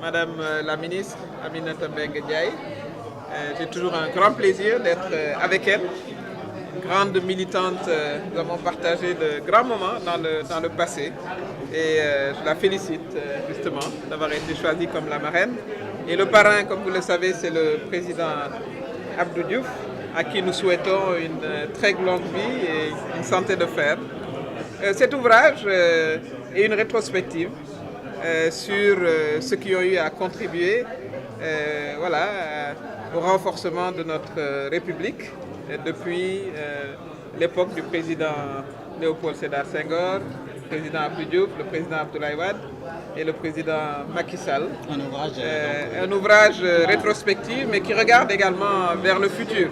Madame la ministre Aminata Mbengue Ndiaye. J'ai toujours un grand plaisir d'être avec elle. Grande militante, nous avons partagé de grands moments dans le passé. Et je la félicite justement d'avoir été choisie comme la marraine. Et le parrain, comme vous le savez, c'est le président Abdou Diouf, à qui nous souhaitons une très longue vie et une santé de fer. Cet ouvrage est une rétrospective sur ceux qui ont eu à contribuer au renforcement de notre République depuis l'époque du président Léopold Sédar Senghor, le président Abdou Diouf, le président Abdoulaye Wade et le président Macky Sall. Un ouvrage rétrospectif, mais qui regarde également vers le futur.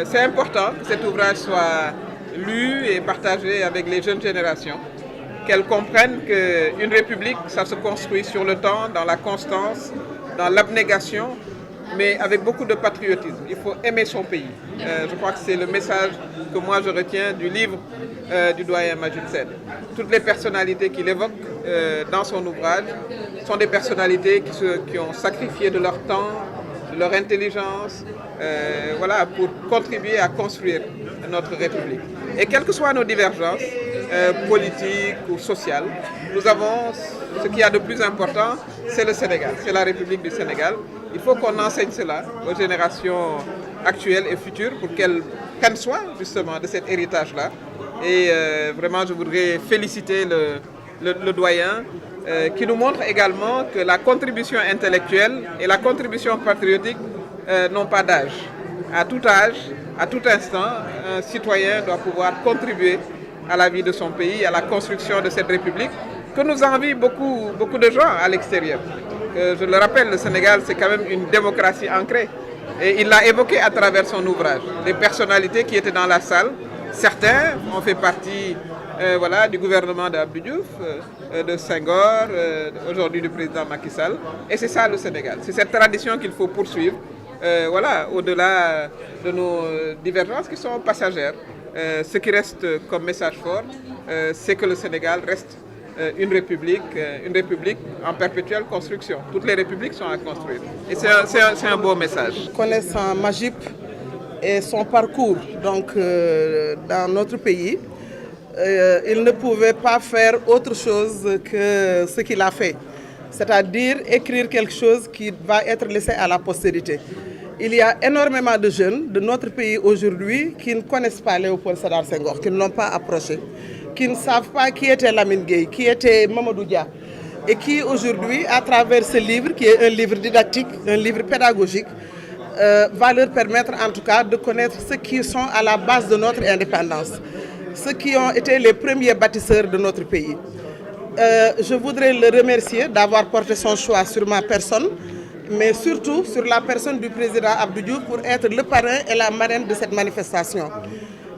C'est important que cet ouvrage soit lu et partagé avec les jeunes générations, qu'elles comprennent qu'une république, ça se construit sur le temps, dans la constance, dans l'abnégation, mais avec beaucoup de patriotisme. Il faut aimer son pays. Je crois que c'est le message que moi je retiens du livre du doyen Majid Sène. Toutes les personnalités qu'il évoque dans son ouvrage sont des personnalités qui ont sacrifié de leur temps, de leur intelligence, pour contribuer à construire notre République. Et quelles que soient nos divergences politiques ou sociales, nous avons ce qu'il y a de plus important, c'est le Sénégal, c'est la République du Sénégal. Il faut qu'on enseigne cela aux générations actuelles et futures pour qu'elles prennent soin justement de cet héritage-là. Et vraiment, je voudrais féliciter le doyen qui nous montre également que la contribution intellectuelle et la contribution patriotique n'ont pas d'âge. À tout âge, à tout instant, un citoyen doit pouvoir contribuer à la vie de son pays, à la construction de cette République, que nous envient beaucoup de gens à l'extérieur. Je le rappelle, le Sénégal, c'est quand même une démocratie ancrée. Et il l'a évoqué à travers son ouvrage. Les personnalités qui étaient dans la salle, certains ont fait partie du gouvernement d'Abdou Diouf, de Senghor, aujourd'hui du président Macky Sall. Et c'est ça le Sénégal. C'est cette tradition qu'il faut poursuivre, au-delà de nos divergences qui sont passagères. Ce qui reste comme message fort, c'est que le Sénégal reste une république en perpétuelle construction. Toutes les républiques sont à construire. Et c'est un beau message. Connaissant Majip et son parcours dans notre pays, il ne pouvait pas faire autre chose que ce qu'il a fait. C'est-à-dire écrire quelque chose qui va être laissé à la postérité. Il y a énormément de jeunes de notre pays aujourd'hui qui ne connaissent pas Léopold Sédar Senghor, qui ne l'ont pas approché, qui ne savent pas qui était Lamine Gueye, qui était Mamadou Dia, et qui aujourd'hui, à travers ce livre, qui est un livre didactique, un livre pédagogique, va leur permettre en tout cas de connaître ceux qui sont à la base de notre indépendance, ceux qui ont été les premiers bâtisseurs de notre pays. Je voudrais le remercier d'avoir porté son choix sur ma personne, mais surtout sur la personne du président Abdou Diouf pour être le parrain et la marraine de cette manifestation.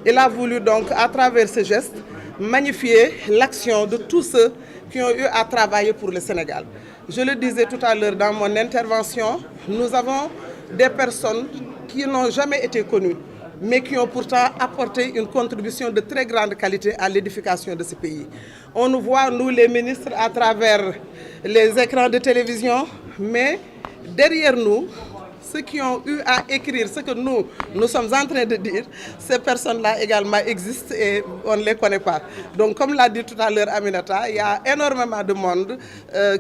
Il a voulu donc, à travers ce geste, magnifier l'action de tous ceux qui ont eu à travailler pour le Sénégal. Je le disais tout à l'heure dans mon intervention, nous avons des personnes qui n'ont jamais été connues, mais qui ont pourtant apporté une contribution de très grande qualité à l'édification de ce pays. On nous voit, nous les ministres, à travers les écrans de télévision, mais derrière nous, ceux qui ont eu à écrire ce que nous sommes en train de dire, ces personnes-là également existent et on ne les connaît pas. Donc comme l'a dit tout à l'heure Aminata, il y a énormément de monde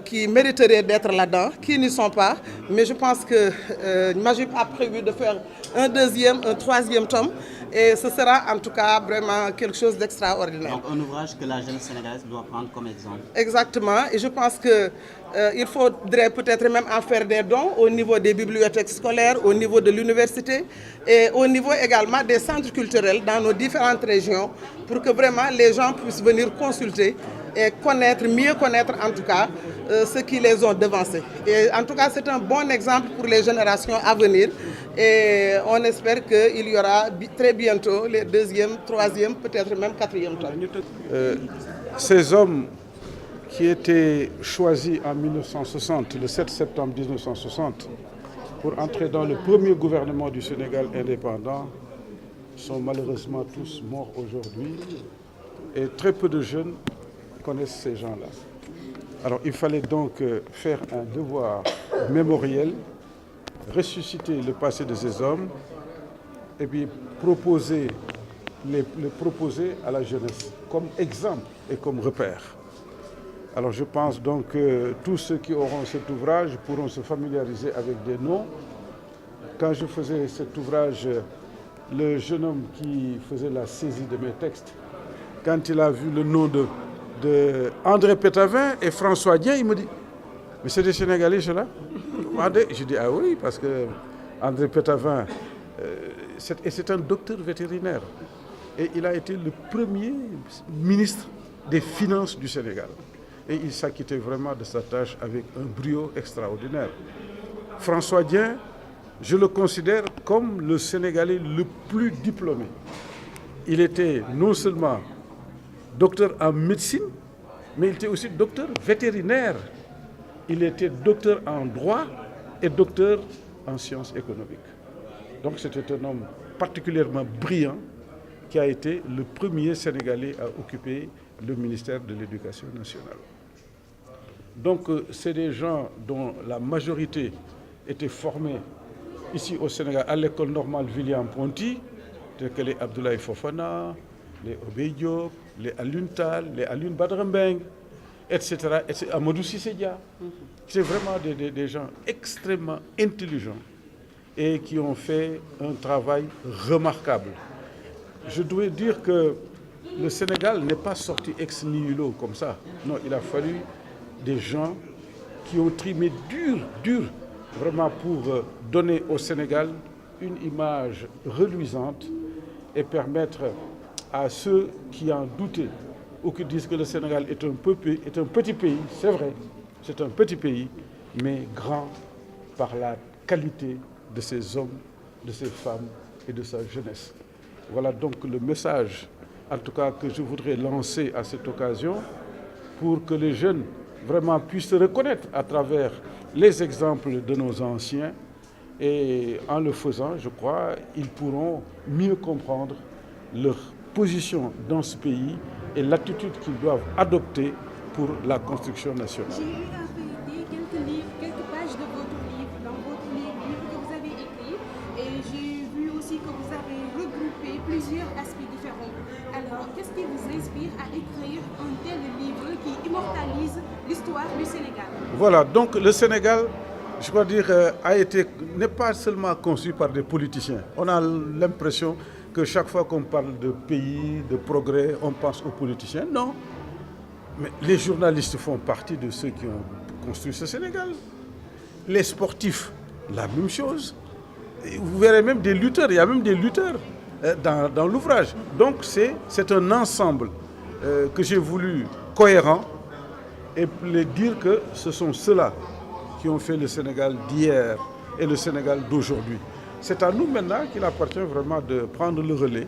qui mériterait d'être là-dedans, qui n'y sont pas. Mais je pense que Majip a prévu de faire un deuxième, un troisième tome. Et ce sera en tout cas vraiment quelque chose d'extraordinaire. Donc un ouvrage que la jeune sénégalaise doit prendre comme exemple. Exactement. Et je pense qu'il faudrait peut-être même en faire des dons au niveau des bibliothèques scolaires, au niveau de l'université et au niveau également des centres culturels dans nos différentes régions pour que vraiment les gens puissent venir consulter et mieux connaître en tout cas ceux qui les ont devancés. Et en tout cas, c'est un bon exemple pour les générations à venir. Et on espère qu'il y aura très bientôt les deuxième, troisième, peut-être même quatrième temps. Ces hommes qui étaient choisis en 1960, le 7 septembre 1960, pour entrer dans le premier gouvernement du Sénégal indépendant, sont malheureusement tous morts aujourd'hui. Et très peu de jeunes connaissent ces gens-là. Alors il fallait donc faire un devoir mémoriel, ressusciter le passé de ces hommes et puis le proposer à la jeunesse comme exemple et comme repère. Alors je pense donc que tous ceux qui auront cet ouvrage pourront se familiariser avec des noms. Quand je faisais cet ouvrage, le jeune homme qui faisait la saisie de mes textes, quand il a vu le nom de André Pétavin et François Dieng, il me dit « Mais c'est des Sénégalais, ceux-là » Je dis « Ah oui, parce que André Pétavin, c'est un docteur vétérinaire. Et il a été le premier ministre des Finances du Sénégal. Et il s'acquittait vraiment de sa tâche avec un brio extraordinaire. François Dieng, je le considère comme le Sénégalais le plus diplômé. Il était non seulement docteur en médecine, mais il était aussi docteur vétérinaire. Il était docteur en droit et docteur en sciences économiques. Donc c'était un homme particulièrement brillant qui a été le premier Sénégalais à occuper le ministère de l'Éducation nationale. Donc c'est des gens dont la majorité étaient formés ici au Sénégal à l'école normale William-Ponty, tels que les Abdoulaye Fofana, les Obey Diop, les Alioune Tall, les Alioune Badara Mbengue, etc. Amadou Cissé Dia. C'est vraiment des gens extrêmement intelligents et qui ont fait un travail remarquable. Je dois dire que le Sénégal n'est pas sorti ex nihilo comme ça. Non, il a fallu des gens qui ont trimé dur, vraiment pour donner au Sénégal une image reluisante et permettre à ceux qui en doutaient ou qui disent que le Sénégal est un petit pays, c'est vrai, c'est un petit pays, mais grand par la qualité de ses hommes, de ses femmes et de sa jeunesse. Voilà donc le message, en tout cas, que je voudrais lancer à cette occasion pour que les jeunes vraiment puissent se reconnaître à travers les exemples de nos anciens. Et en le faisant, je crois, ils pourront mieux comprendre leur position dans ce pays et l'attitude qu'ils doivent adopter pour la construction nationale. J'ai eu à feuilleter quelques livres, quelques pages de votre livre, dans votre livre que vous avez écrit, et j'ai vu aussi que vous avez regroupé plusieurs aspects différents. Alors, qu'est-ce qui vous inspire à écrire un tel livre qui immortalise l'histoire du Sénégal? Voilà, donc le Sénégal, je crois dire, n'est pas seulement conçu par des politiciens. On a l'impression que chaque fois qu'on parle de pays, de progrès, on pense aux politiciens. Non. Mais les journalistes font partie de ceux qui ont construit ce Sénégal. Les sportifs, la même chose. Et vous verrez même des lutteurs, il y a même des lutteurs dans l'ouvrage. Donc c'est un ensemble que j'ai voulu cohérent et dire que ce sont ceux-là qui ont fait le Sénégal d'hier et le Sénégal d'aujourd'hui. C'est à nous maintenant qu'il appartient vraiment de prendre le relais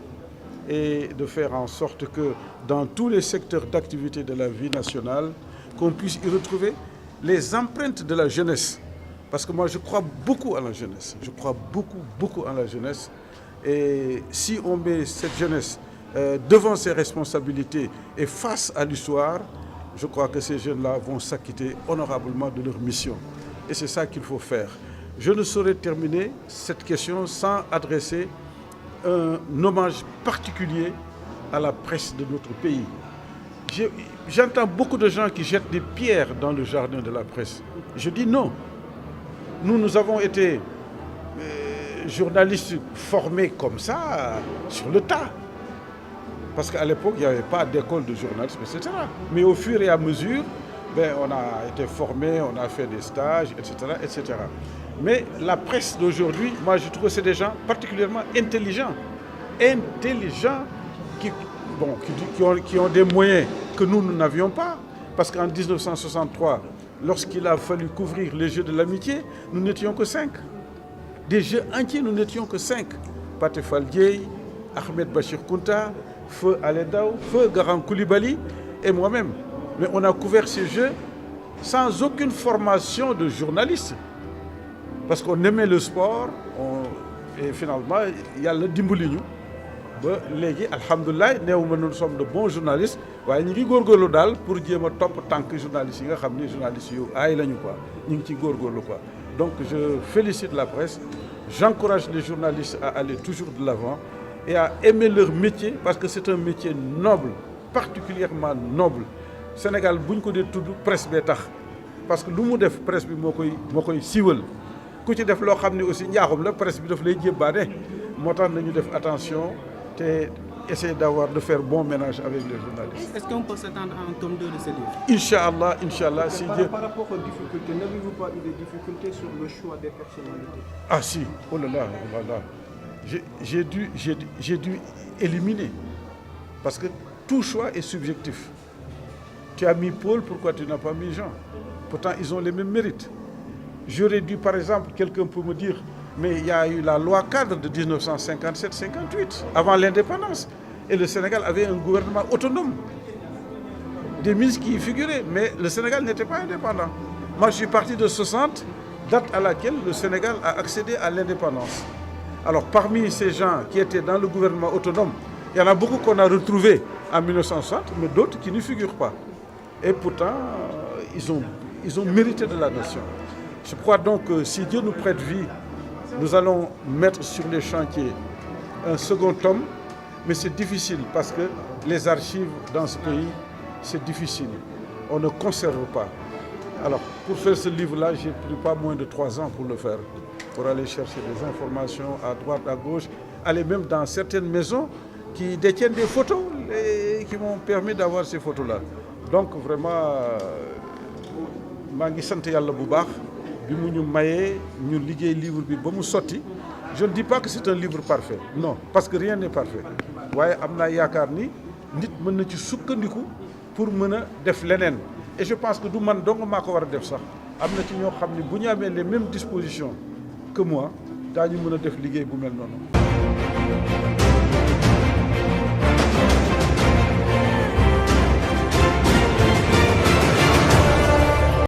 et de faire en sorte que dans tous les secteurs d'activité de la vie nationale, qu'on puisse y retrouver les empreintes de la jeunesse. Parce que moi, je crois beaucoup à la jeunesse. Je crois beaucoup à la jeunesse. Et si on met cette jeunesse devant ses responsabilités et face à l'histoire, je crois que ces jeunes-là vont s'acquitter honorablement de leur mission. Et c'est ça qu'il faut faire. Je ne saurais terminer cette question sans adresser un hommage particulier à la presse de notre pays. J'entends beaucoup de gens qui jettent des pierres dans le jardin de la presse. Je dis non. Nous avons été journalistes formés comme ça, sur le tas. Parce qu'à l'époque, il n'y avait pas d'école de journalisme, etc. Mais au fur et à mesure, on a été formés, on a fait des stages, etc. Mais la presse d'aujourd'hui, moi je trouve que c'est des gens particulièrement intelligents qui ont des moyens que nous n'avions pas. Parce qu'en 1963, lorsqu'il a fallu couvrir les Jeux de l'amitié, nous n'étions que 5. Des Jeux entiers, nous n'étions que 5. Pathé Fall Dieye, Ahmed Bachir Kounta, Feu Aledao, Feu Garan Koulibaly et moi-même. Mais on a couvert ces Jeux sans aucune formation de journaliste. Parce qu'on aimait le sport et finalement, il y a le Dimboulignou. ba léegi alhamdulilah néewuma nous sommes de bons journalistes waaye ñu ngi góorgóorlu daal pour jéem a topp tànk journalistes yi nga xam ni journalistes yu aay lañu quoi ñu ngi ci góorgóorlu quoi. Donc je félicite la presse, j'encourage les journalistes à aller toujours de l'avant et à aimer leur métier parce que c'est un métier noble, particulièrement noble. Sénégal bu ñu ko dee tudd presse bee tax parce que lu mu def presse bi moo koy siiwal ku ci def loo xam ne aussi njaaxum la presse bi daf lay jébbaane moo tax nañu def attention te essayer de faire bon ménage avec les journalistes. Est-ce qu'on peut s'attendre à un tome 2 de ce livre? Inch'Allah, si Dieu... Par rapport aux difficultés, n'avez-vous pas eu des difficultés sur le choix des personnalités? Ah si, oh là là. J'ai dû éliminer. Parce que tout choix est subjectif. Tu as mis Paul, pourquoi tu n'as pas mis Jean? Pourtant, ils ont les mêmes mérites. J'aurais dû, par exemple, quelqu'un peut me dire, mais il y a eu la loi cadre de 1957-58, avant l'indépendance. Et le Sénégal avait un gouvernement autonome. Des ministres qui y figuraient, mais le Sénégal n'était pas indépendant. Moi, je suis parti de 60, date à laquelle le Sénégal a accédé à l'indépendance. Alors, parmi ces gens qui étaient dans le gouvernement autonome, il y en a beaucoup qu'on a retrouvés en 1960, mais d'autres qui n'y figurent pas. Et pourtant, ils ont mérité de la nation. Je crois donc que si Dieu nous prête vie, nous allons mettre sur les chantiers un second tome, mais c'est difficile parce que les archives dans ce pays, c'est difficile. On ne conserve pas. Alors, pour faire ce livre-là, j'ai pris pas moins de 3 ans pour le faire, pour aller chercher des informations à droite, à gauche, aller même dans certaines maisons qui détiennent des photos et qui m'ont permis d'avoir ces photos-là. Donc vraiment, maa ngi sant Yàlla bu baax bi mu ñu mayee ñu liggéey livre bi ba mu sotti. Je ne dis pas que c'est un livre parfait, non, parce que rien n'est parfait. waaye am naa yaakaar ni nit mën na ci sukkandiku pour mën a def leneen. Et je pense que du man dong maa ko war a def sax am na ci ñoo xam ne bu ñu amee les mêmes dispositions que moi daañu mën a def liggéey bu mel noonu.